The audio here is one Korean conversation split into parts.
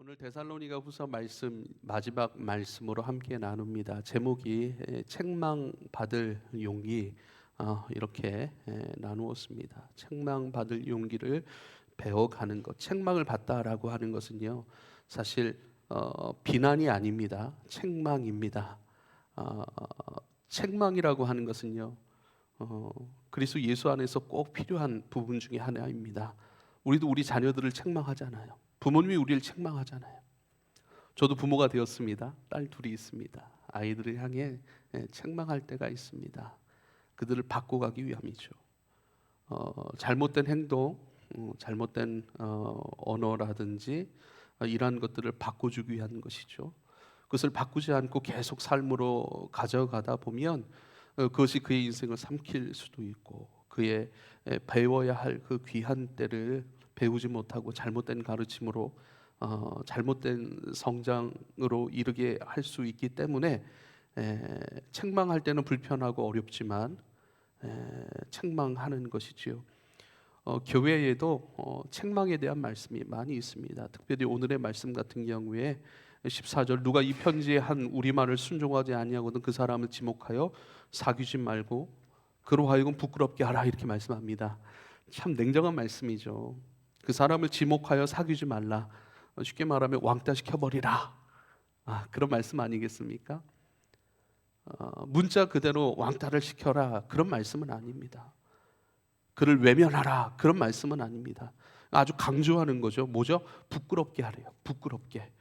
오늘 데살로니가 후서 말씀 마지막 말씀으로 함께 나눕니다. 제목이 책망받을 용기 이렇게 나누었습니다. 책망받을 용기를 배워가는 것. 책망을 받다라고 하는 것은요, 사실 비난이 아닙니다. 책망입니다. 책망이라고 하는 것은요, 그리스도 예수 안에서 꼭 필요한 부분 중에 하나입니다. 우리도 우리 자녀들을 책망하잖아요. 부모님이 우리를 책망하잖아요. 저도 부모가 되었습니다. 딸 둘이 있습니다. 아이들을 향해 책망할 때가 있습니다. 그들을 바꿔가기 위함이죠. 잘못된 행동, 잘못된 언어라든지 이러한 것들을 바꿔주기 위한 것이죠. 그것을 바꾸지 않고 계속 삶으로 가져가다 보면 그것이 그의 인생을 삼킬 수도 있고, 그의 배워야 할 그 귀한 때를 배우지 못하고 잘못된 가르침으로 잘못된 성장으로 이르게 할 수 있기 때문에 책망할 때는 불편하고 어렵지만 책망하는 것이지요. 교회에도 책망에 대한 말씀이 많이 있습니다. 특별히 오늘의 말씀 같은 경우에 14절, 누가 이 편지에 한 우리 말을 순종하지 아니하거든 그 사람을 지목하여 사귀지 말고 그로 하여금 부끄럽게 하라, 이렇게 말씀합니다. 참 냉정한 말씀이죠. 그 사람을 지목하여 사귀지 말라, 쉽게 말하면 왕따 시켜버리라, 그런 말씀 아니겠습니까? 문자 그대로 왕따를 시켜라, 그런 말씀은 아닙니다. 그를 외면하라, 그런 말씀은 아닙니다. 아주 강조하는 거죠. 뭐죠? 부끄럽게 하래요. 부끄럽게.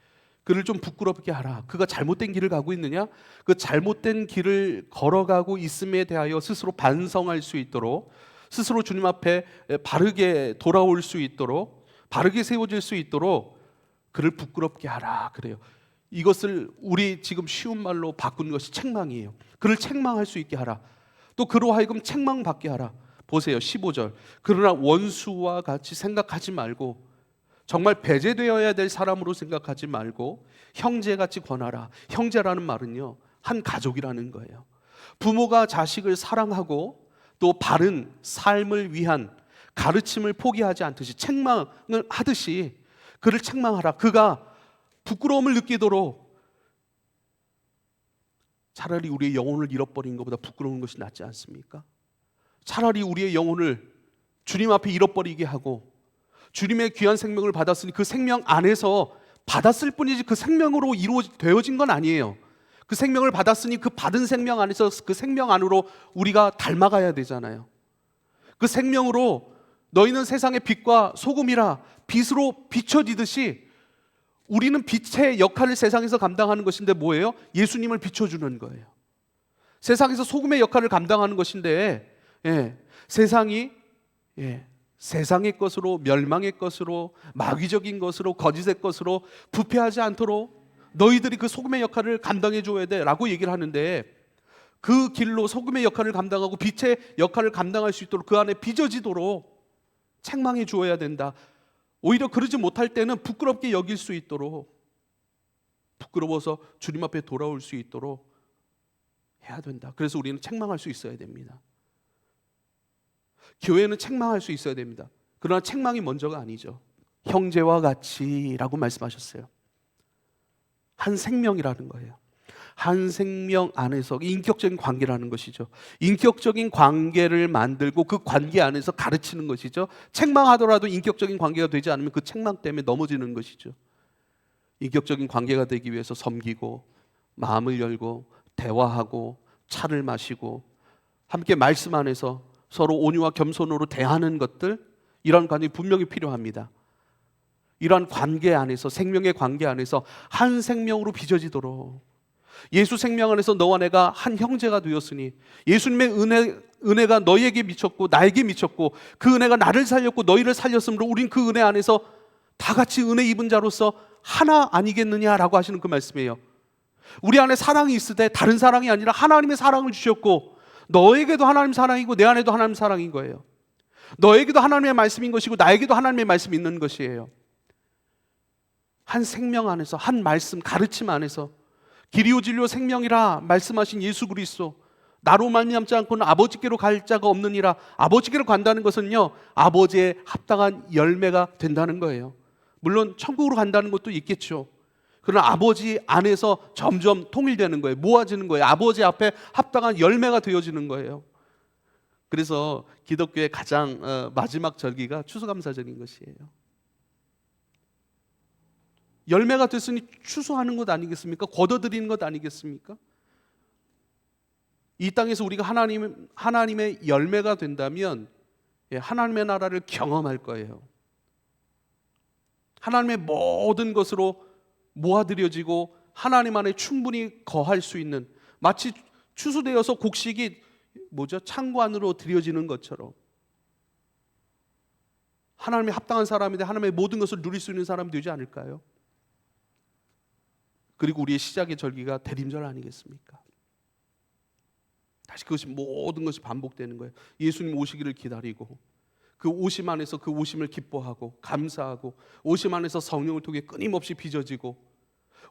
그를 좀 부끄럽게 하라. 그가 잘못된 길을 가고 있느냐? 그 잘못된 길을 걸어가고 있음에 대하여 스스로 반성할 수 있도록, 스스로 주님 앞에 바르게 돌아올 수 있도록, 바르게 세워질 수 있도록 그를 부끄럽게 하라 그래요. 이것을 우리 지금 쉬운 말로 바꾼 것이 책망이에요. 그를 책망할 수 있게 하라. 또 그로 하여금 책망받게 하라. 보세요, 15절. 그러나 원수와 같이 생각하지 말고, 정말 배제되어야 될 사람으로 생각하지 말고 형제같이 권하라. 형제라는 말은요, 한 가족이라는 거예요. 부모가 자식을 사랑하고 또 바른 삶을 위한 가르침을 포기하지 않듯이, 책망을 하듯이 그를 책망하라. 그가 부끄러움을 느끼도록. 차라리 우리의 영혼을 잃어버린 것보다 부끄러운 것이 낫지 않습니까? 차라리 우리의 영혼을 주님 앞에 잃어버리게 하고, 주님의 귀한 생명을 받았으니 그 생명 안에서 받았을 뿐이지 그 생명으로 되어진 건 아니에요. 그 생명을 받았으니 그 받은 생명 안에서 그 생명 안으로 우리가 닮아가야 되잖아요. 그 생명으로 너희는 세상의 빛과 소금이라, 빛으로 비춰지듯이 우리는 빛의 역할을 세상에서 감당하는 것인데 뭐예요? 예수님을 비춰주는 거예요. 세상에서 소금의 역할을 감당하는 것인데 세상이 세상의 것으로, 멸망의 것으로, 마귀적인 것으로, 거짓의 것으로 부패하지 않도록 너희들이 그 소금의 역할을 감당해 줘야 돼 라고 얘기를 하는데, 그 길로 소금의 역할을 감당하고 빛의 역할을 감당할 수 있도록 그 안에 빚어지도록 책망해 주어야 된다. 오히려 그러지 못할 때는 부끄럽게 여길 수 있도록, 부끄러워서 주님 앞에 돌아올 수 있도록 해야 된다. 그래서 우리는 책망할 수 있어야 됩니다. 교회는 책망할 수 있어야 됩니다. 그러나 책망이 먼저가 아니죠. 형제와 같이 라고 말씀하셨어요. 한 생명이라는 거예요. 한 생명 안에서 인격적인 관계라는 것이죠. 인격적인 관계를 만들고 그 관계 안에서 가르치는 것이죠. 책망하더라도 인격적인 관계가 되지 않으면 그 책망 때문에 넘어지는 것이죠. 인격적인 관계가 되기 위해서 섬기고, 마음을 열고, 대화하고, 차를 마시고, 함께 말씀 안에서 서로 온유와 겸손으로 대하는 것들, 이런 관계가 분명히 필요합니다. 이러한 관계 안에서, 생명의 관계 안에서 한 생명으로 빚어지도록, 예수 생명 안에서 너와 내가 한 형제가 되었으니, 예수님의 은혜가 너희에게 미쳤고 나에게 미쳤고 그 은혜가 나를 살렸고 너희를 살렸으므로 우린 그 은혜 안에서 다 같이 은혜 입은 자로서 하나 아니겠느냐라고 하시는 그 말씀이에요. 우리 안에 사랑이 있으되 다른 사랑이 아니라 하나님의 사랑을 주셨고, 너에게도 하나님 사랑이고 내 안에도 하나님 사랑인 거예요. 너에게도 하나님의 말씀인 것이고 나에게도 하나님의 말씀이 있는 것이에요. 한 생명 안에서, 한 말씀, 가르침 안에서 길이요 진리요 생명이라 말씀하신 예수 그리스도, 나로 말미암지 않고는 아버지께로 갈 자가 없느니라. 아버지께로 간다는 것은요, 아버지의 합당한 열매가 된다는 거예요. 물론 천국으로 간다는 것도 있겠죠. 그러나 아버지 안에서 점점 통일되는 거예요. 모아지는 거예요. 아버지 앞에 합당한 열매가 되어지는 거예요. 그래서 기독교의 가장 마지막 절기가 추수감사절인 것이에요. 열매가 됐으니 추수하는 것 아니겠습니까? 거둬들이는 것 아니겠습니까? 이 땅에서 우리가 하나님의 열매가 된다면 하나님의 나라를 경험할 거예요. 하나님의 모든 것으로 모아들여지고 하나님 안에 충분히 거할 수 있는, 마치 추수되어서 곡식이 창고 안으로 들여지는 것처럼 하나님의 합당한 사람인데 하나님의 모든 것을 누릴 수 있는 사람이 되지 않을까요? 그리고 우리의 시작의 절기가 대림절 아니겠습니까? 다시 그것이 모든 것이 반복되는 거예요. 예수님 오시기를 기다리고 그 오심 안에서 그 오심을 기뻐하고 감사하고, 오심 안에서 성령을 통해 끊임없이 빚어지고,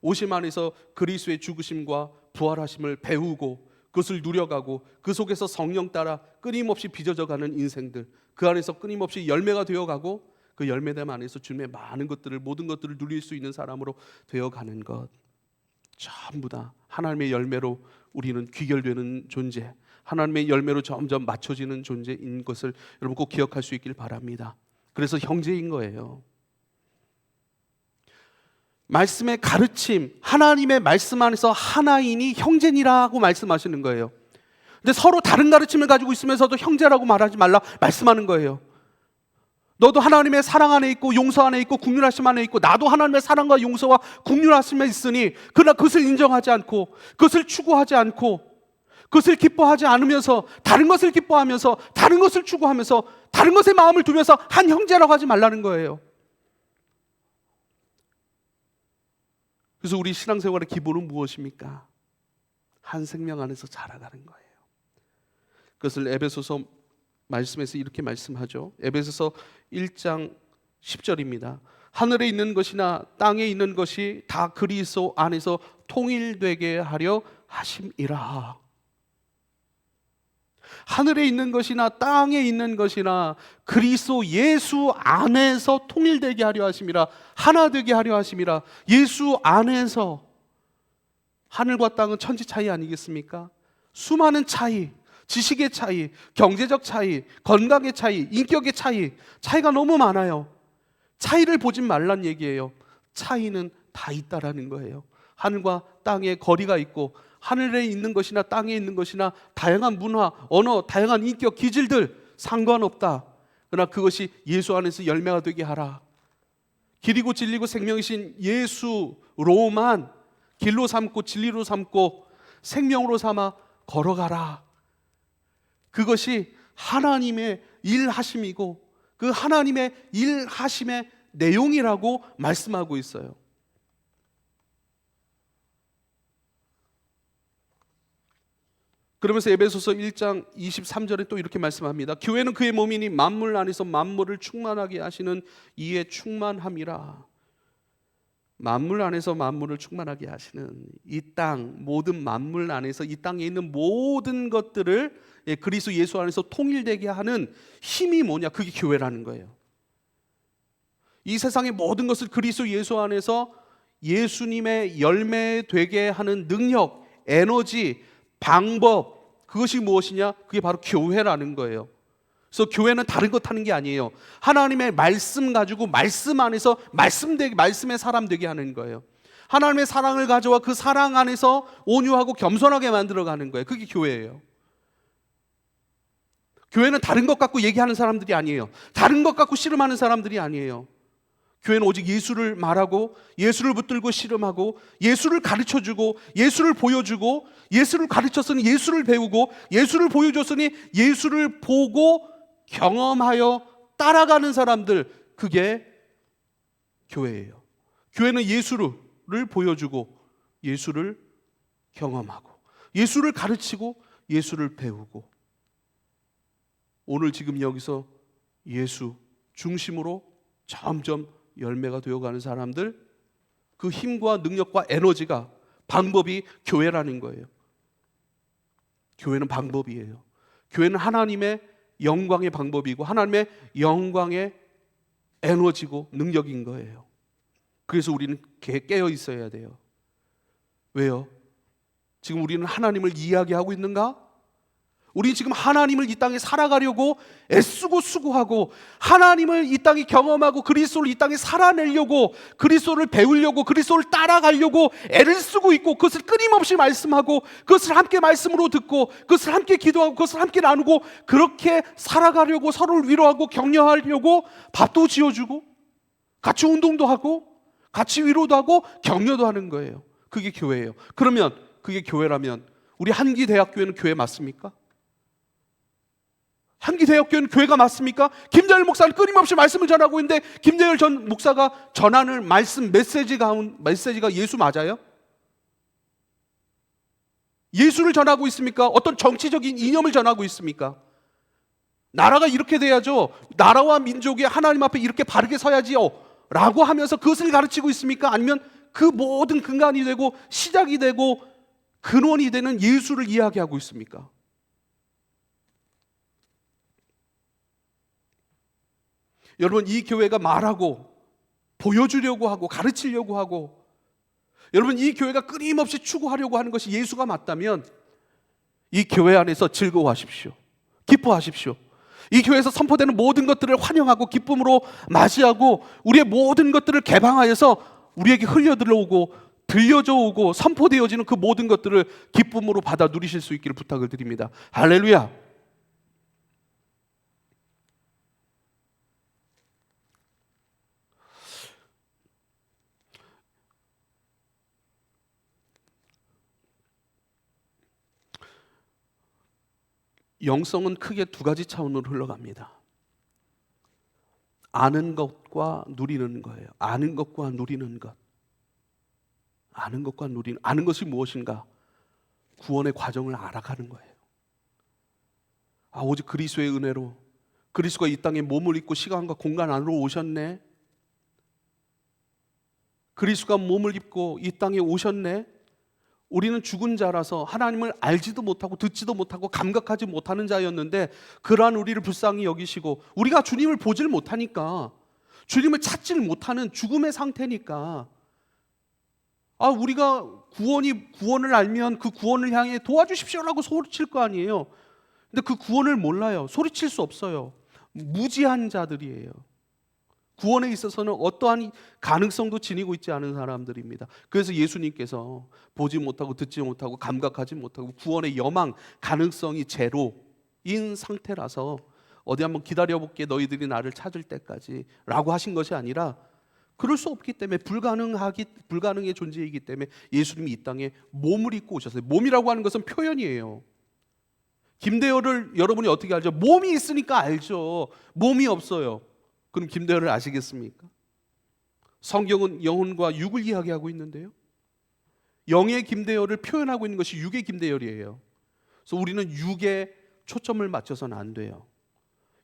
오심 안에서 그리스도의 죽으심과 부활하심을 배우고 그것을 누려가고, 그 속에서 성령 따라 끊임없이 빚어져가는 인생들, 그 안에서 끊임없이 열매가 되어가고, 그 열매됨 안에서 주님의 많은 것들을, 모든 것들을 누릴 수 있는 사람으로 되어가는 것, 전부 다 하나님의 열매로 우리는 귀결되는 존재, 하나님의 열매로 점점 맞춰지는 존재인 것을 여러분 꼭 기억할 수 있길 바랍니다. 그래서 형제인 거예요. 말씀의 가르침, 하나님의 말씀 안에서 하나이니 형제니라고 말씀하시는 거예요. 근데 서로 다른 가르침을 가지고 있으면서도 형제라고 말하지 말라 말씀하는 거예요. 너도 하나님의 사랑 안에 있고 용서 안에 있고 긍휼하심 안에 있고, 나도 하나님의 사랑과 용서와 긍휼하심에 있으니, 그러나 그것을 인정하지 않고, 그것을 추구하지 않고, 그것을 기뻐하지 않으면서 다른 것을 기뻐하면서 다른 것을 추구하면서 다른 것에 마음을 두면서 한 형제라고 하지 말라는 거예요. 그래서 우리 신앙생활의 기본은 무엇입니까? 한 생명 안에서 자라가는 거예요. 그것을 에베소서 말씀에서 이렇게 말씀하죠. 에베소서 1장 10절입니다. 하늘에 있는 것이나 땅에 있는 것이 다 그리스도 안에서 통일되게 하려 하심이라. 하늘에 있는 것이나 땅에 있는 것이나 그리스도 예수 안에서 통일되게 하려 하심이라. 하나 되게 하려 하심이라. 예수 안에서. 하늘과 땅은 천지 차이 아니겠습니까? 수많은 차이, 지식의 차이, 경제적 차이, 건강의 차이, 인격의 차이, 차이가 너무 많아요. 차이를 보지 말란 얘기예요. 차이는 다 있다라는 거예요. 하늘과 땅의 거리가 있고, 하늘에 있는 것이나 땅에 있는 것이나 다양한 문화, 언어, 다양한 인격, 기질들 상관없다. 그러나 그것이 예수 안에서 열매가 되게 하라. 길이고 진리고 생명이신 예수로만 길로 삼고 진리로 삼고 생명으로 삼아 걸어가라. 그것이 하나님의 일하심이고 그 하나님의 일하심의 내용이라고 말씀하고 있어요. 그러면서 에베소서 1장 23절에 또 이렇게 말씀합니다. 교회는 그의 몸이니 만물 안에서 만물을 충만하게 하시는 이에 충만함이라. 만물 안에서 만물을 충만하게 하시는 이 땅, 모든 만물 안에서 이 땅에 있는 모든 것들을 그리스도 예수 안에서 통일되게 하는 힘이 뭐냐? 그게 교회라는 거예요. 이 세상의 모든 것을 그리스도 예수 안에서 예수님의 열매 되게 하는 능력, 에너지, 방법, 그것이 무엇이냐? 그게 바로 교회라는 거예요. 그래서 교회는 다른 것 하는 게 아니에요. 하나님의 말씀 가지고 말씀 안에서 말씀의 사람 되게 하는 거예요. 하나님의 사랑을 가져와 그 사랑 안에서 온유하고 겸손하게 만들어가는 거예요. 그게 교회예요. 교회는 다른 것 갖고 얘기하는 사람들이 아니에요. 다른 것 갖고 씨름하는 사람들이 아니에요. 교회는 오직 예수를 말하고 예수를 붙들고 씨름하고 예수를 가르쳐주고 예수를 보여주고 예수를 가르쳤으니 예수를 배우고 예수를 보여줬으니 예수를 보고 경험하여 따라가는 사람들, 그게 교회예요. 교회는 예수를 보여주고 예수를 경험하고 예수를 가르치고 예수를 배우고, 오늘 지금 여기서 예수 중심으로 점점 열매가 되어가는 사람들, 그 힘과 능력과 에너지가, 방법이 교회라는 거예요. 교회는 방법이에요. 교회는 하나님의 영광의 방법이고 하나님의 영광의 에너지고 능력인 거예요. 그래서 우리는 깨어 있어야 돼요. 왜요? 지금 우리는 하나님을 이야기하고 있는가? 우리 지금 하나님을 이 땅에 살아가려고 애쓰고 수고하고, 하나님을 이 땅에 경험하고 그리스도를 이 땅에 살아내려고, 그리스도를 배우려고, 그리스도를 따라가려고 애를 쓰고 있고, 그것을 끊임없이 말씀하고, 그것을 함께 말씀으로 듣고, 그것을 함께 기도하고, 그것을 함께 나누고, 그렇게 살아가려고, 서로를 위로하고 격려하려고 밥도 지어주고 같이 운동도 하고 같이 위로도 하고 격려도 하는 거예요. 그게 교회예요. 그러면 그게 교회라면 우리 한기대학교회는 교회 맞습니까? 한기대학교회는 교회가 맞습니까? 김재열 목사는 끊임없이 말씀을 전하고 있는데, 김재열 전 목사가 전하는 말씀 메시지가 예수 맞아요? 예수를 전하고 있습니까? 어떤 정치적인 이념을 전하고 있습니까? 나라가 이렇게 돼야죠, 나라와 민족이 하나님 앞에 이렇게 바르게 서야지요 라고 하면서 그것을 가르치고 있습니까? 아니면 그 모든 근간이 되고 시작이 되고 근원이 되는 예수를 이야기하고 있습니까? 여러분, 이 교회가 말하고 보여주려고 하고 가르치려고 하고, 여러분 이 교회가 끊임없이 추구하려고 하는 것이 예수가 맞다면 이 교회 안에서 즐거워하십시오. 기뻐하십시오. 이 교회에서 선포되는 모든 것들을 환영하고 기쁨으로 맞이하고, 우리의 모든 것들을 개방하여서 우리에게 흘려 들어오고 들려져 오고 선포되어지는 그 모든 것들을 기쁨으로 받아 누리실 수 있기를 부탁을 드립니다. 할렐루야. 영성은 크게 두 가지 차원으로 흘러갑니다. 아는 것과 누리는 거예요. 아는 것과 누리는 것. 아는 것과 누리는, 아는 것이 무엇인가? 구원의 과정을 알아가는 거예요. 오직 그리스도의 은혜로, 그리스도가 이 땅에 몸을 입고 시간과 공간 안으로 오셨네. 그리스도가 몸을 입고 이 땅에 오셨네. 우리는 죽은 자라서 하나님을 알지도 못하고 듣지도 못하고 감각하지 못하는 자였는데, 그러한 우리를 불쌍히 여기시고, 우리가 주님을 보질 못하니까, 주님을 찾질 못하는 죽음의 상태니까, 우리가 구원을 알면 그 구원을 향해 도와주십시오라고 소리칠 거 아니에요. 근데 그 구원을 몰라요. 소리칠 수 없어요. 무지한 자들이에요. 구원에 있어서는 어떠한 가능성도 지니고 있지 않은 사람들입니다. 그래서 예수님께서 보지 못하고 듣지 못하고 감각하지 못하고 구원의 여망, 가능성이 제로인 상태라서 어디 한번 기다려볼게, 너희들이 나를 찾을 때까지 라고 하신 것이 아니라, 그럴 수 없기 때문에, 불가능의 존재이기 때문에 예수님이 이 땅에 몸을 입고 오셨어요. 몸이라고 하는 것은 표현이에요. 김대열을 여러분이 어떻게 알죠? 몸이 있으니까 알죠. 몸이 없어요. 그럼 김대열을 아시겠습니까? 성경은 영혼과 육을 이야기하고 있는데요, 영의 김대열을 표현하고 있는 것이 육의 김대열이에요. 그래서 우리는 육에 초점을 맞춰서는 안 돼요.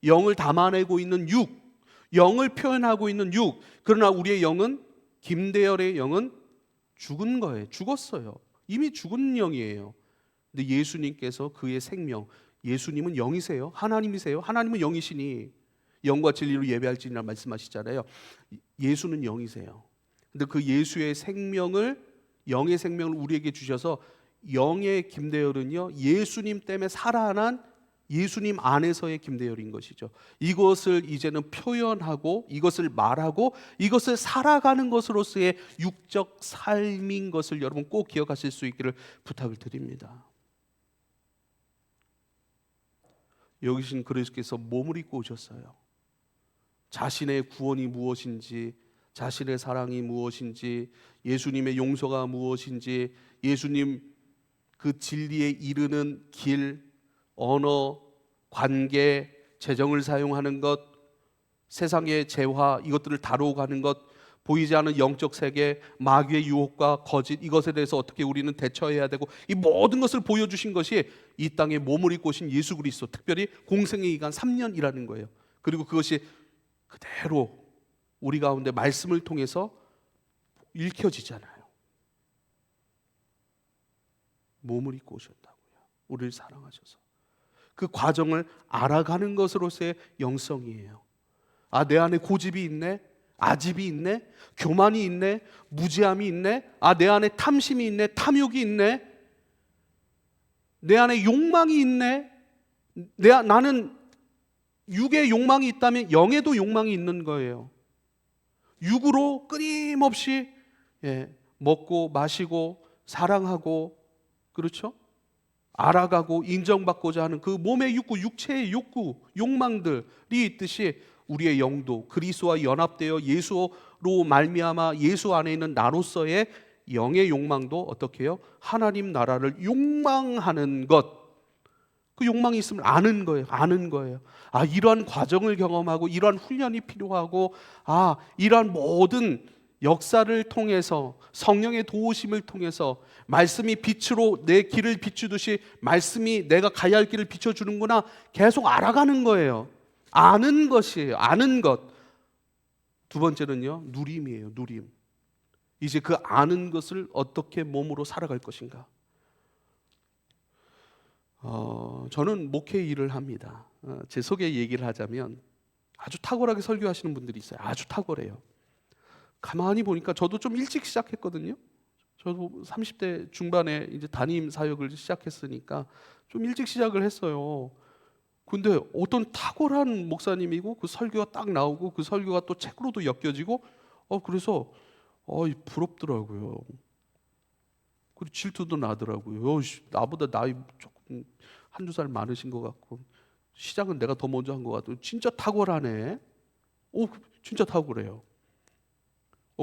영을 담아내고 있는 육, 영을 표현하고 있는 육. 그러나 우리의 영은, 김대열의 영은 죽은 거예요. 죽었어요. 이미 죽은 영이에요. 근데 예수님께서 그의 생명, 예수님은 영이세요. 하나님이세요. 하나님은 영이시니 영과 진리로 예배할지니라 말씀하시잖아요. 예수는 영이세요. 근데 그 예수의 생명을, 영의 생명을 우리에게 주셔서, 영의 김대열은요, 예수님 때문에 살아난 예수님 안에서의 김대열인 것이죠. 이것을 이제는 표현하고, 이것을 말하고, 이것을 살아가는 것으로서의 육적 삶인 것을 여러분 꼭 기억하실 수 있기를 부탁을 드립니다. 여기 계신 그리스도께서 몸을 입고 오셨어요. 자신의 구원이 무엇인지, 자신의 사랑이 무엇인지, 예수님의 용서가 무엇인지, 예수님 그 진리에 이르는 길, 언어, 관계, 재정을 사용하는 것, 세상의 재화, 이것들을 다루고 가는 것, 보이지 않는 영적 세계, 마귀의 유혹과 거짓, 이것에 대해서 어떻게 우리는 대처해야 되고, 이 모든 것을 보여주신 것이 이 땅에 몸을 입고 오신 예수 그리스도, 특별히 공생의 기간 3년이라는 거예요. 그리고 그것이 그대로 우리 가운데 말씀을 통해서 읽혀지잖아요. 몸을 입고 오셨다고요. 우리를 사랑하셔서. 그 과정을 알아가는 것으로서의 영성이에요. 내 안에 고집이 있네. 아집이 있네, 교만이 있네, 무지함이 있네, 내 안에 탐심이 있네, 탐욕이 있네, 내 안에 욕망이 있네. 나는 육의 욕망이 있다면 영에도 욕망이 있는 거예요. 육으로 끊임없이 먹고 마시고 사랑하고, 그렇죠? 알아가고 인정받고자 하는 그 몸의 욕구, 육체의 욕구, 욕망들이 있듯이 우리의 영도 그리스도와 연합되어 예수로 말미암아 예수 안에 있는 나로서의 영의 욕망도 어떻게 해요? 하나님 나라를 욕망하는 것. 그 욕망이 있으면 아는 거예요. 이러한 과정을 경험하고 이러한 훈련이 필요하고, 이러한 모든 역사를 통해서 성령의 도우심을 통해서 말씀이 빛으로 내 길을 비추듯이 말씀이 내가 가야 할 길을 비춰주는구나, 계속 알아가는 거예요. 아는 것이에요. 아는 것. 두 번째는요, 누림이에요. 누림. 이제 그 아는 것을 어떻게 몸으로 살아갈 것인가. 저는 목회 일을 합니다. 제 소개 얘기를 하자면 아주 탁월하게 설교하시는 분들이 있어요. 아주 탁월해요. 가만히 보니까 저도 좀 일찍 시작했거든요. 저도 30대 중반에 이제 담임 사역을 시작했으니까 좀 일찍 시작을 했어요. 근데 어떤 탁월한 목사님이고 그 설교가 딱 나오고 그 설교가 또 책으로도 엮여지고 그래서 부럽더라고요. 그리고 질투도 나더라고요. 나보다 나이 조금 한두 살 많으신 것 같고 시작은 내가 더 먼저 한 것 같고 진짜 탁월하네. 진짜 탁월해요.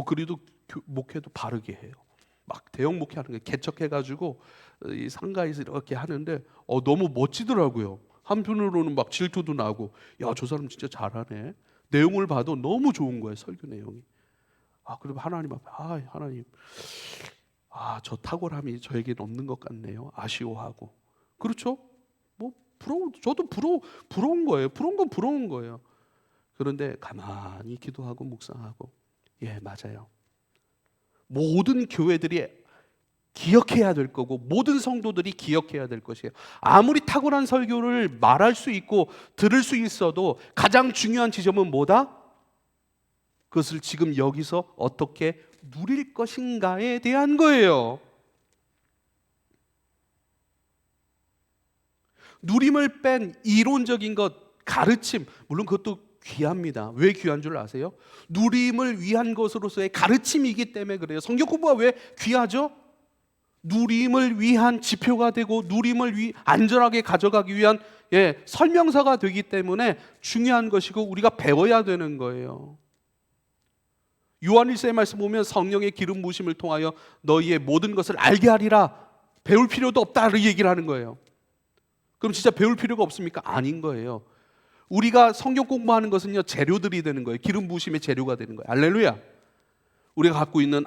그래도 목회도 바르게 해요. 막 대형 목회하는 게 개척해가지고 이 상가에서 이렇게 하는데 너무 멋지더라고요. 한편으로는 막 질투도 나고, 야, 저 사람 진짜 잘하네. 내용을 봐도 너무 좋은 거예요, 설교 내용이. 그리고 하나님 앞에 하나님, 저 탁월함이 저에게는 없는 것 같네요. 아쉬워하고. 그렇죠? 저도 부러운 거예요. 부러운 건 부러운 거예요. 그런데 가만히 기도하고 묵상하고, 맞아요. 모든 교회들이 기억해야 될 거고 모든 성도들이 기억해야 될 것이에요. 아무리 탁월한 설교를 말할 수 있고 들을 수 있어도 가장 중요한 지점은 뭐다? 그것을 지금 여기서 어떻게 누릴 것인가에 대한 거예요. 누림을 뺀 이론적인 것, 가르침, 물론 그것도 귀합니다. 왜 귀한 줄 아세요? 누림을 위한 것으로서의 가르침이기 때문에 그래요. 성경 공부가 왜 귀하죠? 누림을 위한 지표가 되고 누림을 안전하게 가져가기 위한 설명서가 되기 때문에 중요한 것이고 우리가 배워야 되는 거예요. 요한일서의 말씀 보면 성령의 기름 부으심을 통하여 너희의 모든 것을 알게 하리라. 배울 필요도 없다를 얘기를 하는 거예요. 그럼 진짜 배울 필요가 없습니까? 아닌 거예요. 우리가 성경 공부하는 것은요, 재료들이 되는 거예요. 기름 부으심의 재료가 되는 거예요. 할렐루야. 우리가 갖고 있는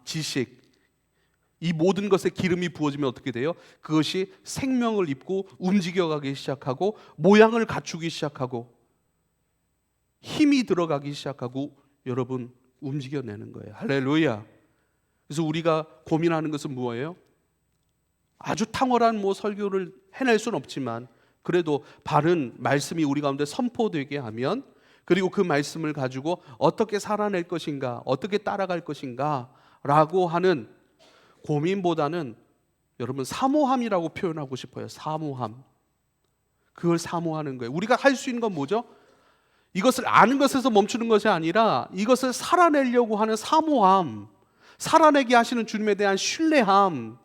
지식, 이 모든 것에 기름이 부어지면 어떻게 돼요? 그것이 생명을 입고 움직여가기 시작하고 모양을 갖추기 시작하고 힘이 들어가기 시작하고 여러분 움직여내는 거예요. 할렐루야. 그래서 우리가 고민하는 것은 무엇이에요? 아주 탁월한 설교를 해낼 수는 없지만 그래도 바른 말씀이 우리 가운데 선포되게 하면, 그리고 그 말씀을 가지고 어떻게 살아낼 것인가, 어떻게 따라갈 것인가 라고 하는 고민보다는 여러분 사모함이라고 표현하고 싶어요. 사모함. 그걸 사모하는 거예요. 우리가 할 수 있는 건 뭐죠? 이것을 아는 것에서 멈추는 것이 아니라 이것을 살아내려고 하는 사모함, 살아내게 하시는 주님에 대한 신뢰함,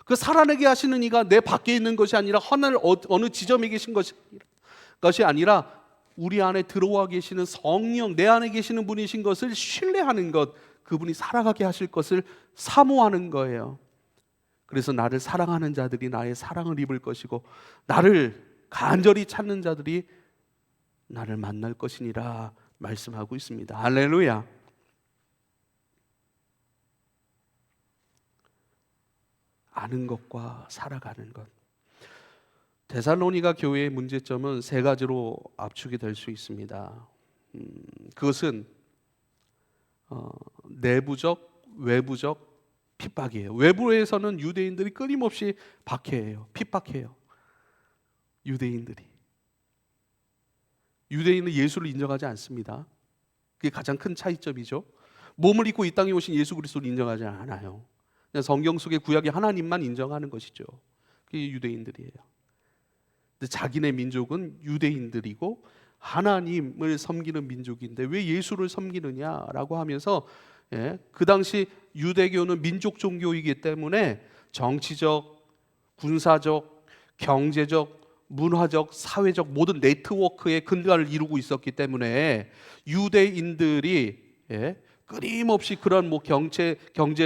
그 살아내게 하시는 이가 내 밖에 있는 것이 아니라 하늘 어느 지점에 계신 것이 아니라 우리 안에 들어와 계시는 성령, 내 안에 계시는 분이신 것을 신뢰하는 것, 그분이 살아가게 하실 것을 사모하는 거예요. 그래서 나를 사랑하는 자들이 나의 사랑을 입을 것이고 나를 간절히 찾는 자들이 나를 만날 것이니라 말씀하고 있습니다. 할렐루야. 아는 것과 살아가는 것. 데살로니가 교회의 문제점은 세 가지로 압축이 될 수 있습니다. 그것은 내부적, 외부적 핍박이에요. 외부에서는 유대인들이 끊임없이 박해해요. 핍박해요. 유대인은 예수를 인정하지 않습니다. 그게 가장 큰 차이점이죠. 몸을 입고 이 땅에 오신 예수 그리스도를 인정하지 않아요. 그냥 성경 속의 구약의 하나님만 인정하는 것이죠. 그게 유대인들이에요. 근데 자기네 민족은 유대인들이고 하나님을 섬기는 민족인데 왜 예수를 섬기느냐라고 하면서, 그 당시 유대교는 민족 종교이기 때문에 정치적, 군사적, 경제적, 문화적, 사회적 모든 네트워크의 근간을 이루고 있었기 때문에 유대인들이 끊임없이 그런 경제,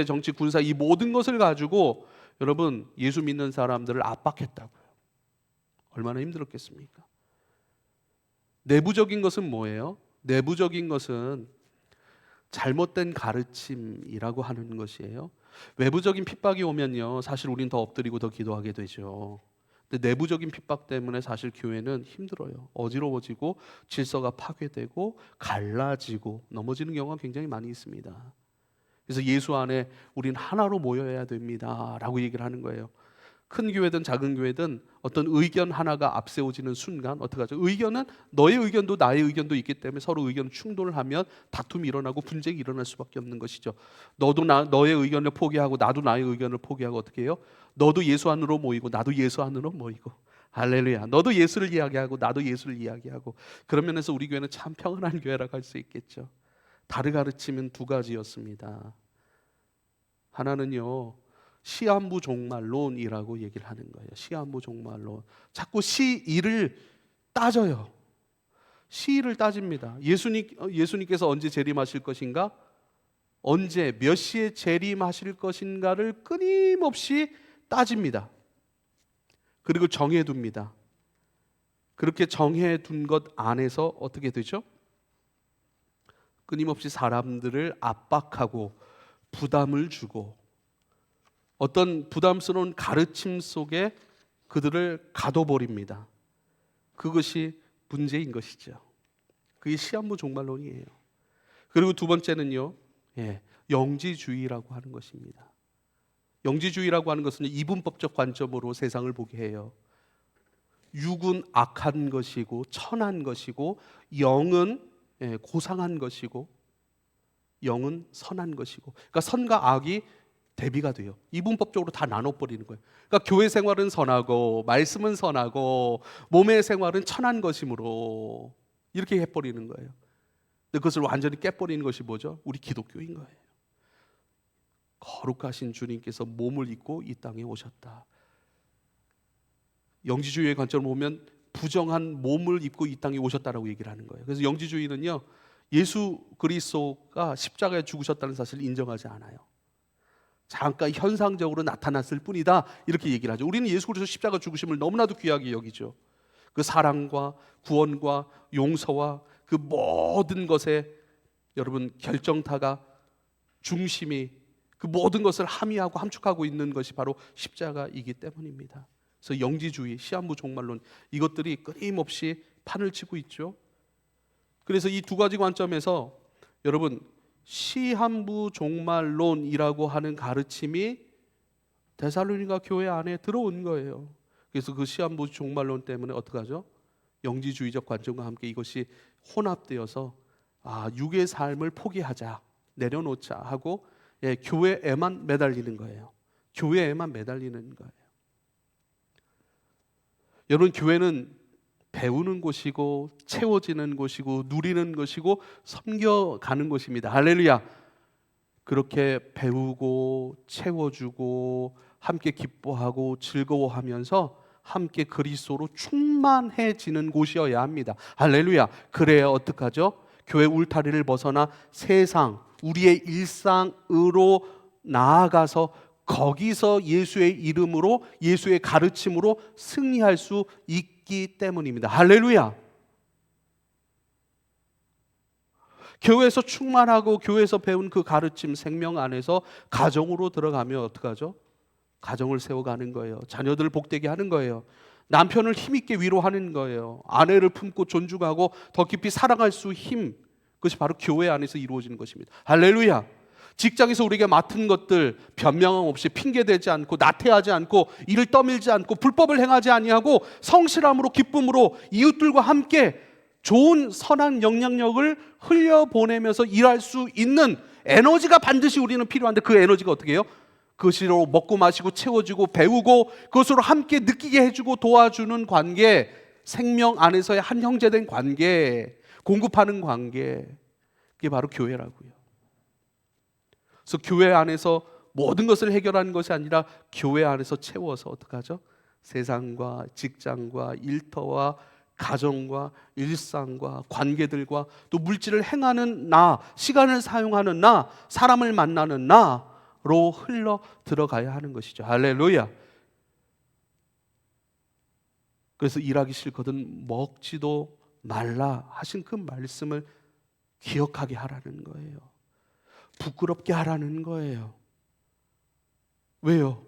정치, 군사 이 모든 것을 가지고 여러분 예수 믿는 사람들을 압박했다고요. 얼마나 힘들었겠습니까? 내부적인 것은 뭐예요? 내부적인 것은 잘못된 가르침이라고 하는 것이에요. 외부적인 핍박이 오면요, 사실 우린 더 엎드리고 더 기도하게 되죠. 근데 내부적인 핍박 때문에 사실 교회는 힘들어요. 어지러워지고 질서가 파괴되고 갈라지고 넘어지는 경우가 굉장히 많이 있습니다. 그래서 예수 안에 우린 하나로 모여야 됩니다 라고 얘기를 하는 거예요. 큰 교회든 작은 교회든 어떤 의견 하나가 앞세워지는 순간 어떻게 하죠? 의견은 너의 의견도 나의 의견도 있기 때문에 서로 의견 충돌을 하면 다툼이 일어나고 분쟁이 일어날 수밖에 없는 것이죠. 너도 너의 의견을 포기하고 나도 나의 의견을 포기하고 어떻게 해요? 너도 예수 안으로 모이고 나도 예수 안으로 모이고, 할렐루야. 너도 예수를 이야기하고 나도 예수를 이야기하고, 그런 면에서 우리 교회는 참 평안한 교회라고 할 수 있겠죠. 다른 가르침은 두 가지였습니다. 하나는요, 시한부 종말론이라고 얘기를 하는 거예요. 시한부 종말론. 자꾸 시일을 따져요. 시일을 따집니다. 예수님께서 언제 재림하실 것인가? 언제 몇 시에 재림하실 것인가를 끊임없이 따집니다. 그리고 정해둡니다. 그렇게 정해둔 것 안에서 어떻게 되죠? 끊임없이 사람들을 압박하고 부담을 주고 어떤 부담스러운 가르침 속에 그들을 가둬버립니다. 그것이 문제인 것이죠. 그게 시한부 종말론이에요. 그리고 두 번째는요, 영지주의라고 하는 것입니다. 영지주의라고 하는 것은 이분법적 관점으로 세상을 보게 해요. 육은 악한 것이고 천한 것이고 영은 고상한 것이고 영은 선한 것이고, 그러니까 선과 악이 대비가 돼요. 이분법적으로 다 나눠버리는 거예요. 그러니까 교회 생활은 선하고 말씀은 선하고 몸의 생활은 천한 것이므로 이렇게 해버리는 거예요. 근데 그것을 완전히 깨버리는 것이 뭐죠? 우리 기독교인 거예요. 거룩하신 주님께서 몸을 입고 이 땅에 오셨다. 영지주의의 관점을 보면 부정한 몸을 입고 이 땅에 오셨다라고 얘기를 하는 거예요. 그래서 영지주의는요, 예수 그리스도가 십자가에 죽으셨다는 사실을 인정하지 않아요. 잠깐 현상적으로 나타났을 뿐이다 이렇게 얘기를 하죠. 우리는 예수 그리스도 십자가 죽으심을 너무나도 귀하게 여기죠. 그 사랑과 구원과 용서와 그 모든 것에 여러분 결정타가 중심이 그 모든 것을 함의하고 함축하고 있는 것이 바로 십자가이기 때문입니다. 그래서 영지주의, 시한부 종말론 이것들이 끊임없이 판을 치고 있죠. 그래서 이 두 가지 관점에서 여러분 시한부 종말론이라고 하는 가르침이 데살로니가 교회 안에 들어온 거예요. 그래서 그 시한부 종말론 때문에 어떻게 하죠? 영지주의적 관점과 함께 이것이 혼합되어서 육의 삶을 포기하자, 내려놓자 하고 교회에만 매달리는 거예요. 교회에만 매달리는 거예요. 여러분, 교회는 배우는 곳이고 채워지는 곳이고 누리는 것이고 섬겨가는 곳입니다. 할렐루야. 그렇게 배우고 채워주고 함께 기뻐하고 즐거워하면서 함께 그리스도로 충만해지는 곳이어야 합니다. 할렐루야. 그래야 어떡하죠? 교회 울타리를 벗어나 세상, 우리의 일상으로 나아가서 거기서 예수의 이름으로 예수의 가르침으로 승리할 수 있기 때문입니다. 할렐루야. 교회에서 충만하고 교회에서 배운 그 가르침 생명 안에서 가정으로 들어가면 어떡하죠? 가정을 세워가는 거예요. 자녀들을 복되게 하는 거예요. 남편을 힘있게 위로하는 거예요. 아내를 품고 존중하고 더 깊이 사랑할 수 힘, 그것이 바로 교회 안에서 이루어지는 것입니다. 할렐루야. 직장에서 우리에게 맡은 것들 변명함 없이 핑계대지 않고 나태하지 않고 이를 떠밀지 않고 불법을 행하지 아니하고 성실함으로 기쁨으로 이웃들과 함께 좋은 선한 영향력을 흘려보내면서 일할 수 있는 에너지가 반드시 우리는 필요한데, 그 에너지가 어떻게 해요? 그것으로 먹고 마시고 채워주고 배우고 그것으로 함께 느끼게 해주고 도와주는 관계, 생명 안에서의 한 형제된 관계, 공급하는 관계, 그게 바로 교회라고요. 그래서 교회 안에서 모든 것을 해결하는 것이 아니라 교회 안에서 채워서 어떻게 하죠? 세상과 직장과 일터와 가정과 일상과 관계들과 또 물질을 행하는 나, 시간을 사용하는 나, 사람을 만나는 나로 흘러 들어가야 하는 것이죠. 할렐루야. 그래서 일하기 싫거든 먹지도 말라 하신 그 말씀을 기억하게 하라는 거예요. 부끄럽게 하라는 거예요. 왜요?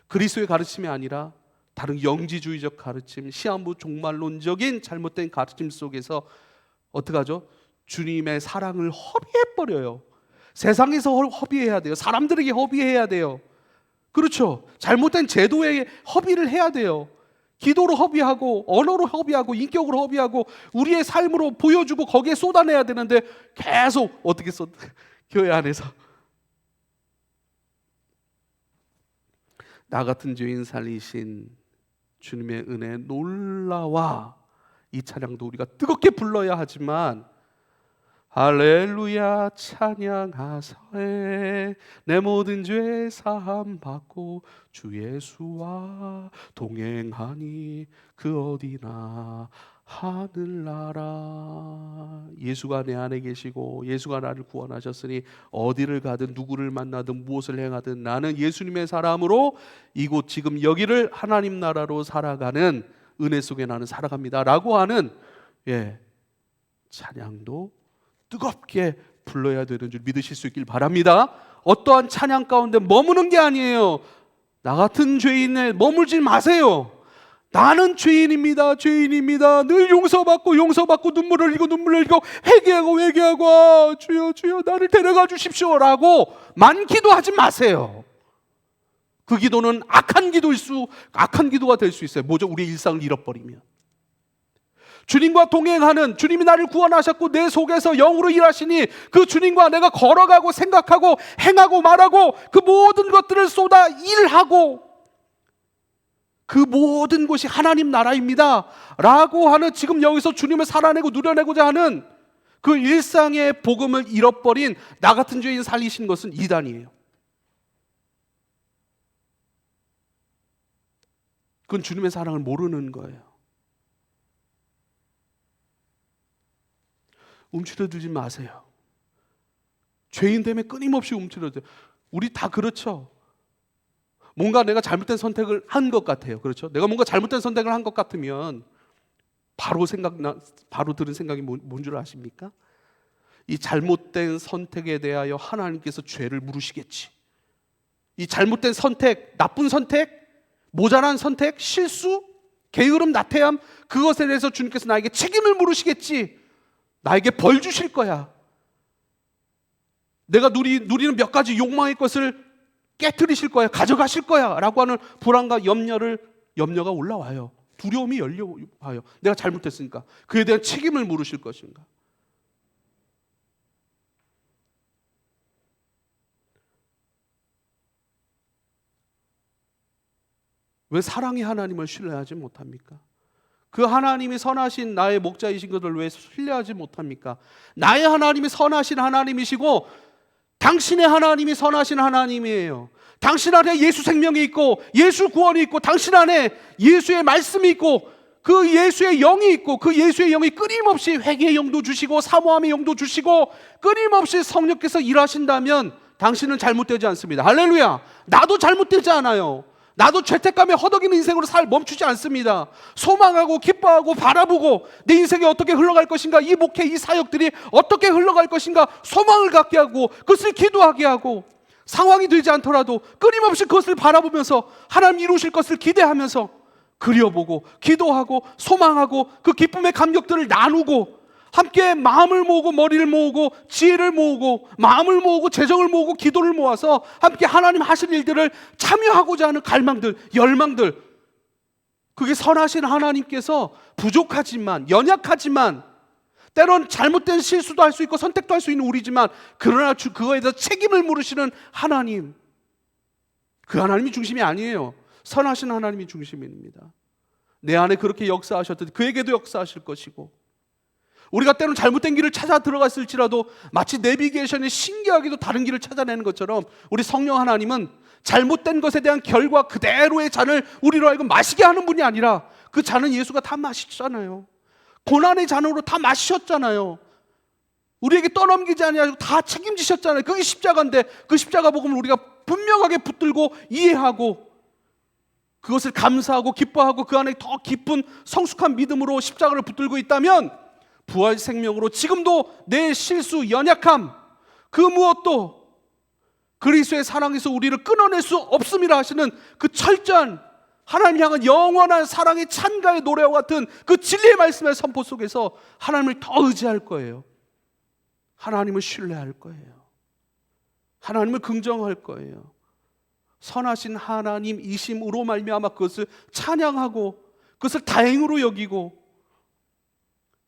그리스도의 가르침이 아니라 다른 영지주의적 가르침, 시한부 종말론적인 잘못된 가르침 속에서 어떻게 하죠? 주님의 사랑을 허비해버려요. 세상에서 허비해야 돼요. 사람들에게 허비해야 돼요. 그렇죠? 잘못된 제도에 허비를 해야 돼요. 기도로 허비하고 언어로 허비하고 인격으로 허비하고 우리의 삶으로 보여주고 거기에 쏟아내야 되는데 계속 어떻게 교회 안에서 나 같은 죄인 살리신 주님의 은혜 놀라와, 이 찬양도 우리가 뜨겁게 불러야 하지만 할렐루야 찬양하사에 내 모든 죄 사함 받고 주 예수와 동행하니 그 어디나 하늘나라. 예수가 내 안에 계시고 예수가 나를 구원하셨으니 어디를 가든 누구를 만나든 무엇을 행하든 나는 예수님의 사람으로 이곳 지금 여기를 하나님 나라로 살아가는 은혜 속에 나는 살아갑니다 라고 하는 찬양도 뜨겁게 불러야 되는 줄 믿으실 수 있길 바랍니다. 어떠한 찬양 가운데 머무는 게 아니에요. 나 같은 죄인에 머물지 마세요. 나는 죄인입니다. 죄인입니다. 늘 용서받고 눈물을 흘리고 회개하고 주여 나를 데려가 주십시오 라고 만 기도하지 마세요. 그 기도는 악한 기도가 될 수 있어요. 뭐죠? 우리의 일상을 잃어버리면. 주님과 동행하는, 주님이 나를 구원하셨고 내 속에서 영으로 일하시니 그 주님과 내가 걸어가고 생각하고 행하고 말하고 그 모든 것들을 쏟아 일하고 그 모든 것이 하나님 나라입니다 라고 하는, 지금 여기서 주님을 살아내고 누려내고자 하는 그 일상의 복음을 잃어버린 나 같은 죄인 살리신 것은 이단이에요. 그건 주님의 사랑을 모르는 거예요. 움츠러들지 마세요. 죄인 때문에 끊임없이 움츠러들어요. 우리 다 그렇죠. 뭔가 내가 잘못된 선택을 한 것 같아요. 그렇죠? 내가 뭔가 잘못된 선택을 한 것 같으면 바로 들은 생각이 뭔 줄 아십니까? 이 잘못된 선택에 대하여 하나님께서 죄를 물으시겠지. 이 잘못된 선택, 나쁜 선택, 모자란 선택, 실수, 게으름, 나태함, 그것에 대해서 주님께서 나에게 책임을 물으시겠지. 나에게 벌 주실 거야. 내가 누리는 몇 가지 욕망의 것을 깨트리실 거야. 가져가실 거야 라고 하는 불안과 염려가 올라와요. 두려움이 열려와요. 내가 잘못했으니까 그에 대한 책임을 물으실 것인가. 왜 사랑의 하나님을 신뢰하지 못합니까? 그 하나님이 선하신 나의 목자이신 것을 왜 신뢰하지 못합니까? 나의 하나님이 선하신 하나님이시고 당신의 하나님이 선하신 하나님이에요. 당신 안에 예수 생명이 있고 예수 구원이 있고 당신 안에 예수의 말씀이 있고 그 예수의 영이 있고 그 예수의 영이 끊임없이 회개의 영도 주시고 사모함의 영도 주시고 끊임없이 성령께서 일하신다면 당신은 잘못되지 않습니다. 할렐루야. 나도 잘못되지 않아요. 나도 죄책감에 허덕이는 인생으로 멈추지 않습니다. 소망하고 기뻐하고 바라보고 내 인생이 어떻게 흘러갈 것인가, 이 목회, 이 사역들이 어떻게 흘러갈 것인가 소망을 갖게 하고 그것을 기도하게 하고 상황이 되지 않더라도 끊임없이 그것을 바라보면서 하나님 이루실 것을 기대하면서 그려보고 기도하고 소망하고 그 기쁨의 감격들을 나누고 함께 마음을 모으고 머리를 모으고 지혜를 모으고 마음을 모으고 재정을 모으고 기도를 모아서 함께 하나님 하실 일들을 참여하고자 하는 갈망들, 열망들, 그게 선하신 하나님께서 부족하지만 연약하지만 때론 잘못된 실수도 할 수 있고 선택도 할 수 있는 우리지만, 그러나 그거에 대해서 책임을 물으시는 하나님, 그 하나님이 중심이 아니에요. 선하신 하나님이 중심입니다. 내 안에 그렇게 역사하셨듯이 그에게도 역사하실 것이고, 우리가 때론 잘못된 길을 찾아 들어갔을지라도 마치 내비게이션이 신기하게도 다른 길을 찾아내는 것처럼, 우리 성령 하나님은 잘못된 것에 대한 결과 그대로의 잔을 우리로 하여금 마시게 하는 분이 아니라, 그 잔은 예수가 다 마시잖아요. 고난의 잔으로 다 마시셨잖아요. 우리에게 떠넘기지 아니하고 다 책임지셨잖아요. 그게 십자가인데, 그 십자가 복음을 우리가 분명하게 붙들고 이해하고 그것을 감사하고 기뻐하고 그 안에 더 깊은 성숙한 믿음으로 십자가를 붙들고 있다면, 부활 생명으로 지금도 내 실수, 연약함, 그 무엇도 그리스도의 사랑에서 우리를 끊어낼 수 없음이라 하시는 그 철저한 하나님 향한 영원한 사랑의 찬가의 노래와 같은 그 진리의 말씀의 선포 속에서 하나님을 더 의지할 거예요. 하나님을 신뢰할 거예요. 하나님을 긍정할 거예요. 선하신 하나님이심으로 말미암아 그것을 찬양하고 그것을 다행으로 여기고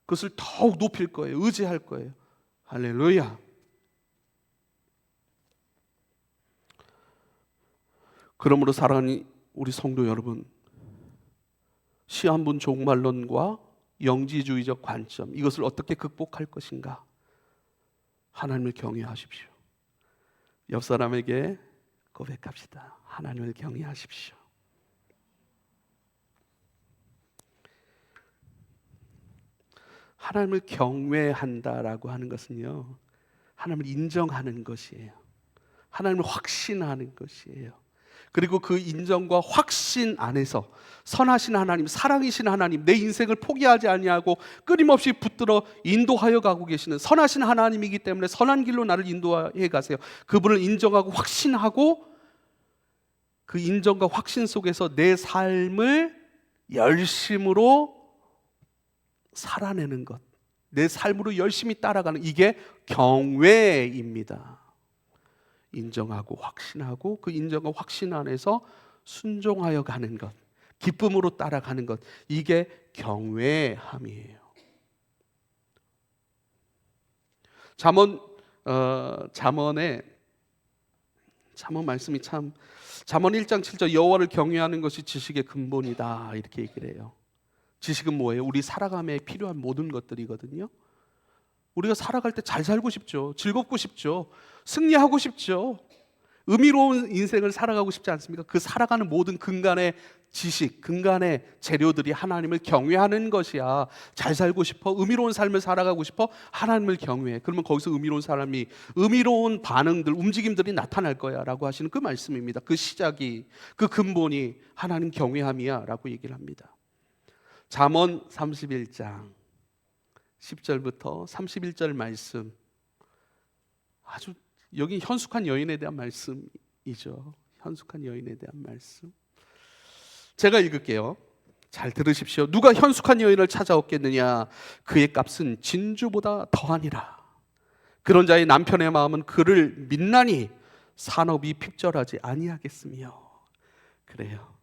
그것을 더욱 높일 거예요. 의지할 거예요. 할렐루야. 그러므로 사랑하는 우리 성도 여러분, 시한분 종말론과 영지주의적 관점, 이것을 어떻게 극복할 것인가? 하나님을 경외하십시오. 옆 사람에게 고백합시다. 하나님을 경외하십시오. 하나님을 경외한다라고 하는 것은요, 하나님을 인정하는 것이에요. 하나님을 확신하는 것이에요. 그리고 그 인정과 확신 안에서 선하신 하나님, 사랑이신 하나님, 내 인생을 포기하지 아니하고 끊임없이 붙들어 인도하여 가고 계시는 선하신 하나님이기 때문에 선한 길로 나를 인도해 가세요. 그분을 인정하고 확신하고 그 인정과 확신 속에서 내 삶을 열심으로 살아내는 것, 내 삶으로 열심히 따라가는, 이게 경외입니다. 인정하고 확신하고 그 인정과 확신 안에서 순종하여 가는 것, 기쁨으로 따라가는 것, 이게 경외함이에요. 잠언 말씀이 참, 잠언 1장 7절, 여호와를 경외하는 것이 지식의 근본이다, 이렇게 얘기를 해요. 지식은 뭐예요? 우리 살아감에 필요한 모든 것들이거든요. 우리가 살아갈 때 잘 살고 싶죠. 즐겁고 싶죠. 승리하고 싶죠. 의미로운 인생을 살아가고 싶지 않습니까? 그 살아가는 모든 근간의 지식, 근간의 재료들이 하나님을 경외하는 것이야. 잘 살고 싶어? 의미로운 삶을 살아가고 싶어? 하나님을 경외해. 그러면 거기서 의미로운 사람이, 의미로운 반응들, 움직임들이 나타날 거야 라고 하시는 그 말씀입니다. 그 시작이, 그 근본이 하나님 경외함이야 라고 얘기를 합니다. 잠언 31장 10절부터 31절 말씀, 아주 여기 현숙한 여인에 대한 말씀이죠. 현숙한 여인에 대한 말씀, 제가 읽을게요. 잘 들으십시오. 누가 현숙한 여인을 찾아왔겠느냐? 그의 값은 진주보다 더하니라. 그런 자의 남편의 마음은 그를 믿나니 산업이 핍절하지 아니하겠으며. 그래요.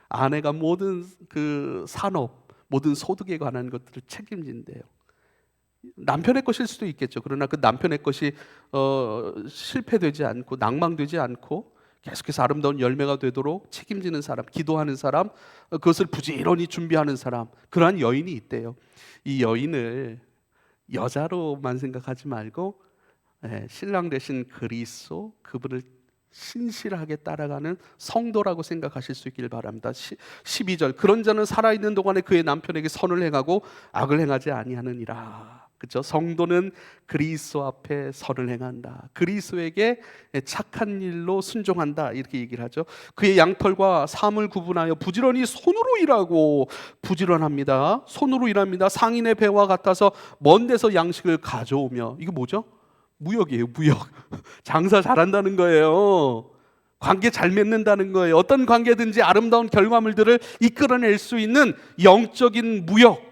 아내가 모든 그 산업, 모든 소득에 관한 것들을 책임진대요. 남편의 것일 수도 있겠죠. 그러나 그 남편의 것이 실패되지 않고 낭망되지 않고 계속해서 아름다운 열매가 되도록 책임지는 사람, 기도하는 사람, 그것을 부지런히 준비하는 사람, 그러한 여인이 있대요. 이 여인을 여자로만 생각하지 말고 신랑 되신 그리스도, 그분을 신실하게 따라가는 성도라고 생각하실 수 있길 바랍니다. 12절, 그런 자는 살아있는 동안에 그의 남편에게 선을 행하고 악을 행하지 아니하느니라. 그렇죠? 성도는 그리스도 앞에 선을 행한다. 그리스도에게 착한 일로 순종한다. 이렇게 얘기를 하죠. 그의 양털과 삶을 구분하여 부지런히 손으로 일하고, 부지런합니다. 손으로 일합니다. 상인의 배와 같아서 먼 데서 양식을 가져오며. 이거 뭐죠? 무역이에요. 무역. 장사 잘한다는 거예요. 관계 잘 맺는다는 거예요. 어떤 관계든지 아름다운 결과물들을 이끌어낼 수 있는 영적인 무역,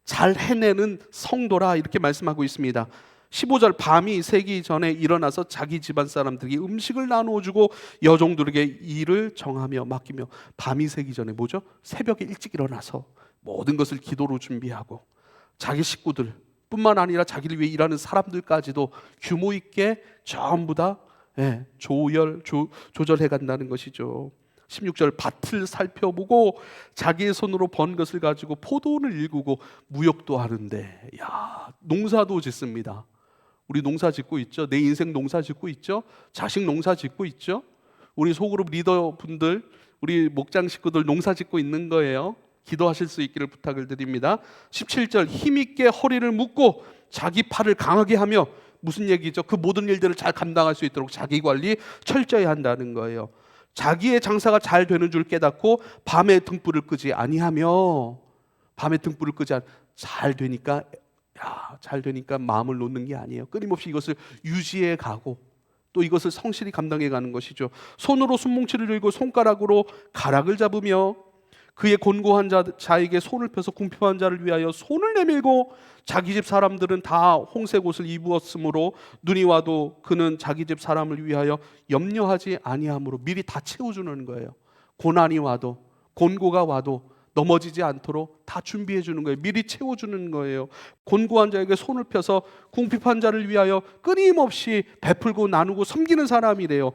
잘 해내는 성도라, 이렇게 말씀하고 있습니다. 15절, 밤이 새기 전에 일어나서 자기 집안 사람들에게 음식을 나누어주고 여종들에게 일을 정하며 맡기며. 밤이 새기 전에 뭐죠? 새벽에 일찍 일어나서 모든 것을 기도로 준비하고 자기 식구들, 뿐만 아니라 자기를 위해 일하는 사람들까지도 규모 있게 전부 다 조절해 간다는 것이죠. 16절 밭을 살펴보고 자기의 손으로 번 것을 가지고 포도원을 일구고 무역도 하는데, 야, 농사도 짓습니다. 우리 농사 짓고 있죠. 내 인생 농사 짓고 있죠. 자식 농사 짓고 있죠. 우리 소그룹 리더분들, 우리 목장 식구들 농사 짓고 있는 거예요. 기도하실 수 있기를 부탁을 드립니다. 17절 힘있게 허리를 묶고 자기 팔을 강하게 하며, 무슨 얘기죠? 그 모든 일들을 잘 감당할 수 있도록 자기 관리 철저히 한다는 거예요. 자기의 장사가 잘 되는 줄 깨닫고 밤에 등불을 끄지 아니하며, 밤에 등불을 끄지 잘 되니까, 잘 되니까 마음을 놓는 게 아니에요. 끊임없이 이것을 유지해 가고 또 이것을 성실히 감당해 가는 것이죠. 손으로 순뭉치를 들고 손가락으로 가락을 잡으며 그의 곤고한 자에게 손을 펴서 궁핍한 자를 위하여 손을 내밀고, 자기 집 사람들은 다 홍색 옷을 입었으므로 눈이 와도 그는 자기 집 사람을 위하여 염려하지 아니하므로, 미리 다 채워주는 거예요. 고난이 와도 곤고가 와도 넘어지지 않도록 다 준비해 주는 거예요. 미리 채워주는 거예요. 곤고한 자에게 손을 펴서 궁핍한 자를 위하여 끊임없이 베풀고 나누고 섬기는 사람이래요.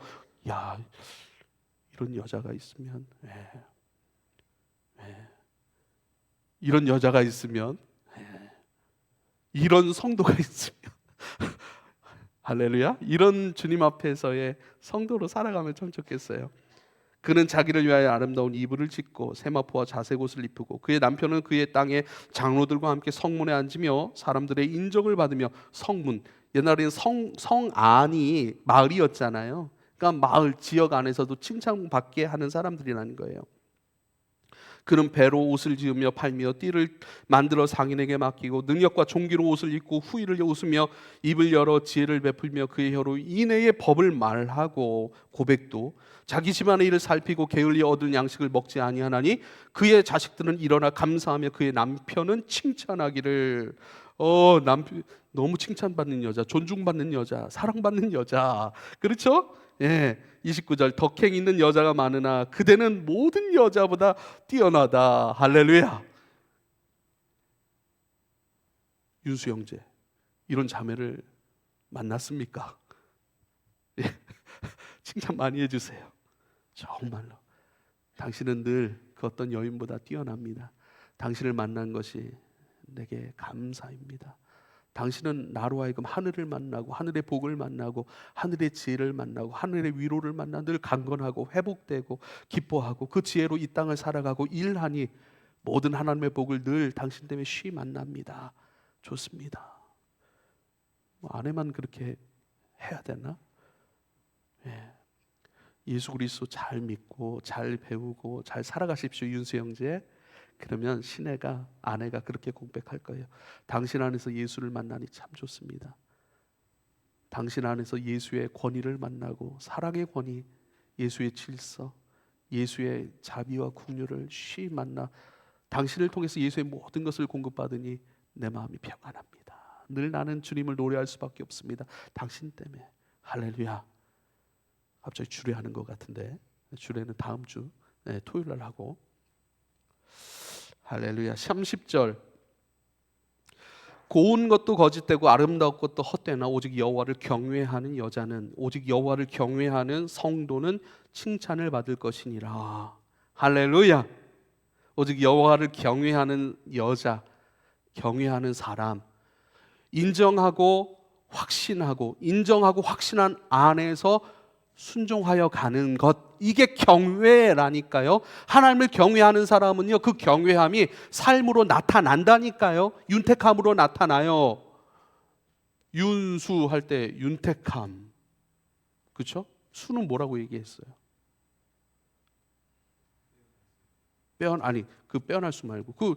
야, 이런 여자가 있으면, 이런 여자가 있으면, 이런 성도가 있으면 할렐루야, 이런 주님 앞에서의 성도로 살아가면 참 좋겠어요. 그는 자기를 위하여 아름다운 이불을 짓고 세마포와 자색 옷을 입히고 그의 남편은 그의 땅에 장로들과 함께 성문에 앉으며 사람들의 인정을 받으며, 성문, 옛날에는 성안이 마을이었잖아요. 그러니까 마을 지역 안에서도 칭찬받게 하는 사람들이라는 거예요. 그는 배로 옷을 지으며 팔며 띠를 만들어 상인에게 맡기고 능력과 종기로 옷을 입고 후일을 웃으며 입을 열어 지혜를 베풀며 그의 혀로 이내의 법을 말하고, 고백도 자기 집안의 일을 살피고 게을리 얻은 양식을 먹지 아니하나니 그의 자식들은 일어나 감사하며 그의 남편은 칭찬하기를. 남편 너무 칭찬받는 여자, 존중받는 여자, 사랑받는 여자, 그렇죠? 29절 덕행 있는 여자가 많으나 그대는 모든 여자보다 뛰어나다. 할렐루야. 윤수 형제, 이런 자매를 만났습니까? 칭찬 많이 해주세요. 정말로 당신은 늘 그 어떤 여인보다 뛰어납니다. 당신을 만난 것이 내게 감사입니다. 당신은 나로 하여금 하늘을 만나고 하늘의 복을 만나고 하늘의 지혜를 만나고 하늘의 위로를 만나 늘 강건하고 회복되고 기뻐하고 그 지혜로 이 땅을 살아가고 일하니 모든 하나님의 복을 늘 당신 때문에 쉬 만납니다. 좋습니다. 아내만 그렇게 해야 되나? 예수 그리스도 잘 믿고 잘 배우고 잘 살아가십시오, 윤수 형제. 그러면 시내가, 아내가 그렇게 고백할 거예요. 당신 안에서 예수를 만나니 참 좋습니다. 당신 안에서 예수의 권위를 만나고 사랑의 권위, 예수의 질서, 예수의 자비와 긍휼을 쉬 만나 당신을 통해서 예수의 모든 것을 공급받으니 내 마음이 평안합니다. 늘 나는 주님을 노래할 수밖에 없습니다. 당신 때문에. 할렐루야. 갑자기 주례하는 것 같은데, 주례는 다음 주 토요일 날 하고. 할렐루야. 30절 고운 것도 거짓되고 아름다운 것도 헛되나 오직 여호와를 경외하는 여자는, 오직 여호와를 경외하는 성도는 칭찬을 받을 것이니라. 할렐루야. 오직 여호와를 경외하는 여자, 경외하는 사람, 인정하고 확신한 안에서 순종하여 가는 것, 이게 경외라니까요. 하나님을 경외하는 사람은요, 그 경외함이 삶으로 나타난다니까요. 윤택함으로 나타나요. 윤수 할 때 윤택함, 그렇죠? 수는 뭐라고 얘기했어요? 빼어날 수 말고 그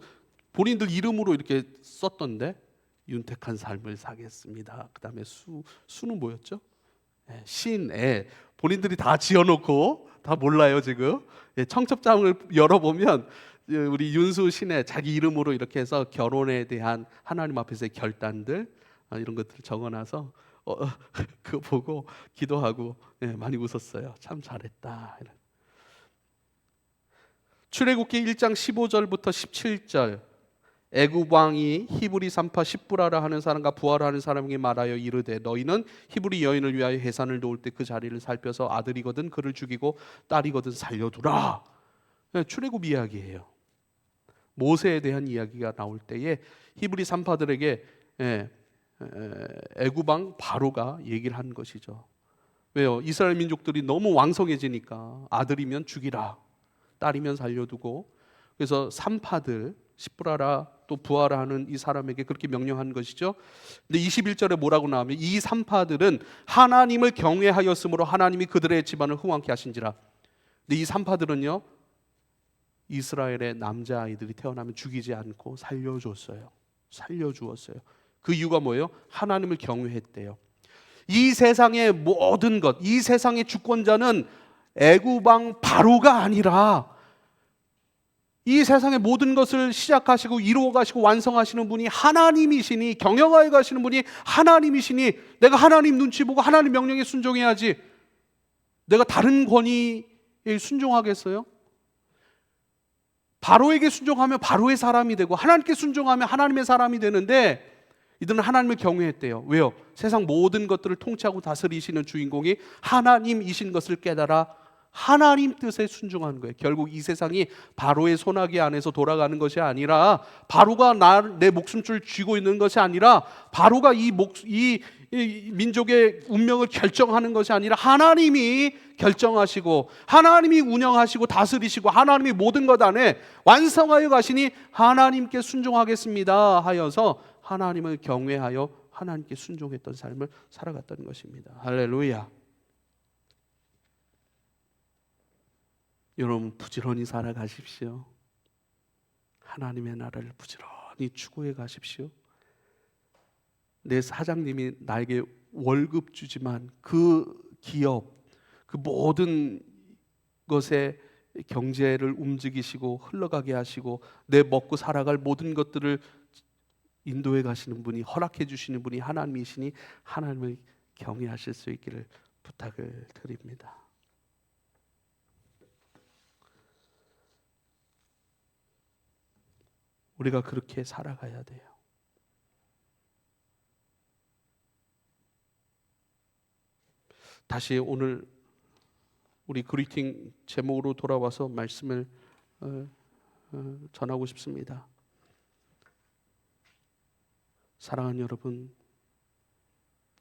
본인들 이름으로 이렇게 썼던데, 윤택한 삶을 사겠습니다. 그 다음에 수는 뭐였죠? 신에 본인들이 다 지어놓고 다 몰라요 지금. 청첩장을 열어보면 우리 윤수 신에 자기 이름으로 이렇게 해서 결혼에 대한 하나님 앞에서의 결단들, 이런 것들을 적어놔서 그거 보고 기도하고 많이 웃었어요. 참 잘했다. 출애굽기 1장 15절부터 17절 애굽 왕이 히브리 산파 십부라라 하는 사람과 부하라 하는 사람에게 말하여 이르되 너희는 히브리 여인을 위하여 해산을 놓을 때 그 자리를 살펴서 아들이거든 그를 죽이고 딸이거든 살려두라. 출애굽 이야기예요. 모세에 대한 이야기가 나올 때에 히브리 산파들에게 애굽 왕 바로가 얘기를 한 것이죠. 왜요? 이스라엘 민족들이 너무 왕성해지니까 아들이면 죽이라, 딸이면 살려두고, 그래서 산파들 십부라라 또 부하라 하는 이 사람에게 그렇게 명령한 것이죠. 근데 21절에 뭐라고 나오면 이 산파들은 하나님을 경외하였으므로 하나님이 그들의 집안을 흥왕케 하신지라. 근데 이 산파들은요, 이스라엘의 남자아이들이 태어나면 죽이지 않고 살려줬어요. 살려주었어요. 그 이유가 뭐예요? 하나님을 경외했대요. 이 세상의 모든 것, 이 세상의 주권자는 애굽 왕 바로가 아니라 이 세상의 모든 것을 시작하시고 이루어 가시고 완성하시는 분이 하나님이시니, 경영하여 가시는 분이 하나님이시니, 내가 하나님 눈치 보고 하나님 명령에 순종해야지 내가 다른 권위에 순종하겠어요? 바로에게 순종하면 바로의 사람이 되고 하나님께 순종하면 하나님의 사람이 되는데, 이들은 하나님을 경외했대요. 왜요? 세상 모든 것들을 통치하고 다스리시는 주인공이 하나님이신 것을 깨달아 하나님 뜻에 순종하는 거예요. 결국 이 세상이 바로의 손아귀 안에서 돌아가는 것이 아니라, 바로가 내 목숨줄 쥐고 있는 것이 아니라, 바로가 이 민족의 운명을 결정하는 것이 아니라 하나님이 결정하시고 하나님이 운영하시고 다스리시고 하나님이 모든 것 안에 완성하여 가시니 하나님께 순종하겠습니다 하여서 하나님을 경외하여 하나님께 순종했던 삶을 살아갔던 것입니다. 할렐루야. 여러분, 부지런히 살아가십시오. 하나님의 나라를 부지런히 추구해 가십시오. 내 사장님이 나에게 월급 주지만 그 기업, 그 모든 것에 경제를 움직이시고 흘러가게 하시고 내 먹고 살아갈 모든 것들을 인도해 가시는 분이, 허락해 주시는 분이 하나님이시니 하나님을 경외하실 수 있기를 부탁을 드립니다. 우리가 그렇게 살아가야 돼요. 다시 오늘 우리 그리팅 제목으로 돌아와서 말씀을 전하고 싶습니다. 사랑하는 여러분,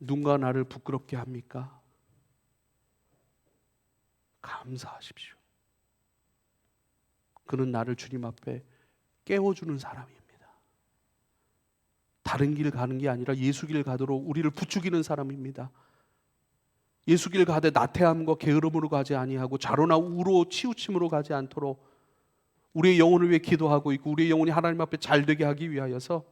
누군가 나를 부끄럽게 합니까? 감사하십시오. 그는 나를 주님 앞에 깨워주는 사람입니다. 다른 길 가는 게 아니라 예수 길 가도록 우리를 부추기는 사람입니다. 예수 길 가되 나태함과 게으름으로 가지 아니하고 좌로나 우로 치우침으로 가지 않도록 우리의 영혼을 위해 기도하고 있고 우리의 영혼이 하나님 앞에 잘 되게 하기 위하여서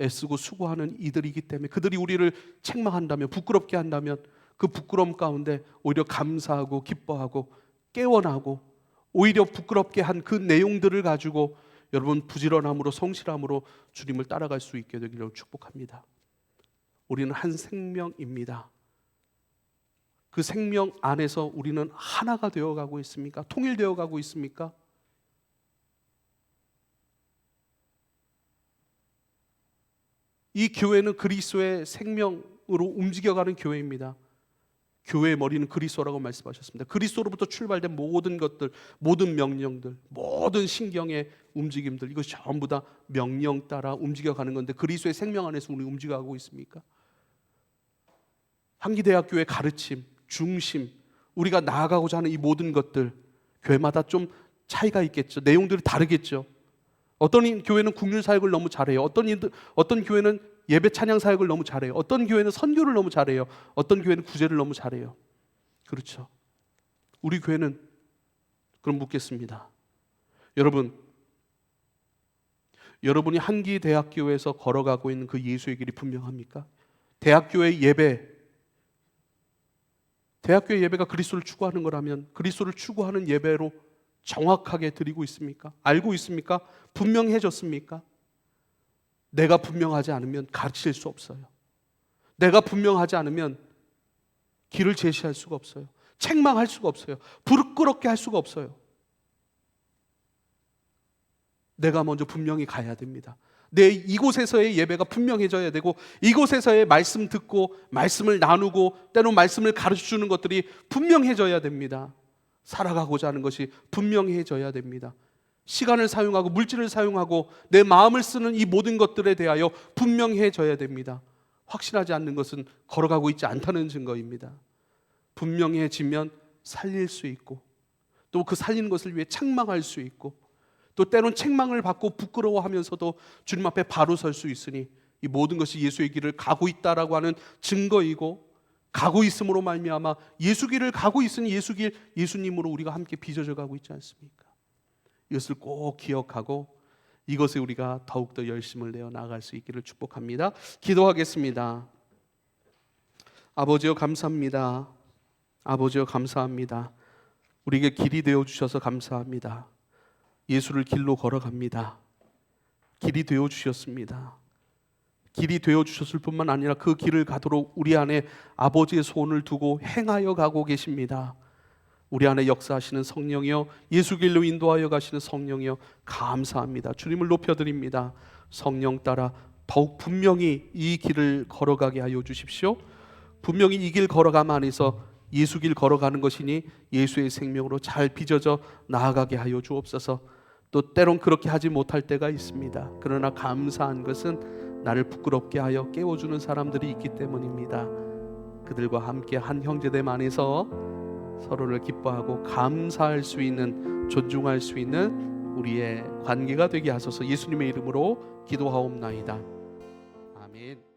애쓰고 수고하는 이들이기 때문에, 그들이 우리를 책망한다면, 부끄럽게 한다면 그 부끄러움 가운데 오히려 감사하고 기뻐하고 깨어나고, 오히려 부끄럽게 한 그 내용들을 가지고 여러분 부지런함으로 성실함으로 주님을 따라갈 수 있게 되기를 축복합니다. 우리는 한 생명입니다. 그 생명 안에서 우리는 하나가 되어가고 있습니까? 통일되어가고 있습니까? 이 교회는 그리스도의 생명으로 움직여가는 교회입니다. 교회의 머리는 그리스도라고 말씀하셨습니다. 그리스도로부터 출발된 모든 것들, 모든 명령들, 모든 신경의 움직임들, 이것이 전부 다 명령 따라 움직여가는 건데 그리스도의 생명 안에서 우리 움직여가고 있습니까? 한기대학교의 가르침, 중심, 우리가 나아가고자 하는 이 모든 것들, 교회마다 좀 차이가 있겠죠. 내용들이 다르겠죠. 어떤 교회는 국률 사역을 너무 잘해요. 어떤 교회는 예배 찬양 사역을 너무 잘해요. 어떤 교회는 선교를 너무 잘해요. 어떤 교회는 구제를 너무 잘해요. 그렇죠. 우리 교회는, 그럼 묻겠습니다. 여러분이 한기대학교에서 걸어가고 있는 그 예수의 길이 분명합니까? 대학교의 예배가 그리스도를 추구하는 거라면 그리스도를 추구하는 예배로 정확하게 드리고 있습니까? 알고 있습니까? 분명해졌습니까? 내가 분명하지 않으면 가르칠 수 없어요. 내가 분명하지 않으면 길을 제시할 수가 없어요. 책망할 수가 없어요. 부끄럽게 할 수가 없어요. 내가 먼저 분명히 가야 됩니다. 내 이곳에서의 예배가 분명해져야 되고, 이곳에서의 말씀 듣고 말씀을 나누고 때로 말씀을 가르쳐주는 것들이 분명해져야 됩니다. 살아가고자 하는 것이 분명해져야 됩니다. 시간을 사용하고 물질을 사용하고 내 마음을 쓰는 이 모든 것들에 대하여 분명해져야 됩니다. 확실하지 않는 것은 걸어가고 있지 않다는 증거입니다. 분명해지면 살릴 수 있고, 또 그 살리는 것을 위해 책망할 수 있고, 또 때론 책망을 받고 부끄러워하면서도 주님 앞에 바로 설 수 있으니, 이 모든 것이 예수의 길을 가고 있다라고 하는 증거이고, 가고 있음으로 말미암아 예수 길을 가고 있으니 예수길, 예수님으로 우리가 함께 빚어져 가고 있지 않습니까? 이것을 꼭 기억하고 이것에 우리가 더욱더 열심을 내어 나아갈 수 있기를 축복합니다. 기도하겠습니다. 아버지여 감사합니다. 아버지여 감사합니다. 우리에게 길이 되어 주셔서 감사합니다. 예수를 길로 걸어갑니다. 길이 되어 주셨습니다. 길이 되어 주셨을 뿐만 아니라 그 길을 가도록 우리 안에 아버지의 손을 두고 행하여 가고 계십니다. 우리 안에 역사하시는 성령이여, 예수 길로 인도하여 가시는 성령이여, 감사합니다. 주님을 높여드립니다. 성령 따라 더욱 분명히 이 길을 걸어가게 하여 주십시오. 분명히 이 길 걸어감 안에서 예수 길 걸어가는 것이니 예수의 생명으로 잘 빚어져 나아가게 하여 주옵소서. 또 때론 그렇게 하지 못할 때가 있습니다. 그러나 감사한 것은 나를 부끄럽게 하여 깨워주는 사람들이 있기 때문입니다. 그들과 함께 한 형제됨 안에서 서로를 기뻐하고 감사할 수 있는, 존중할 수 있는 우리의 관계가 되게 하소서. 예수님의 이름으로 기도하옵나이다. 아멘.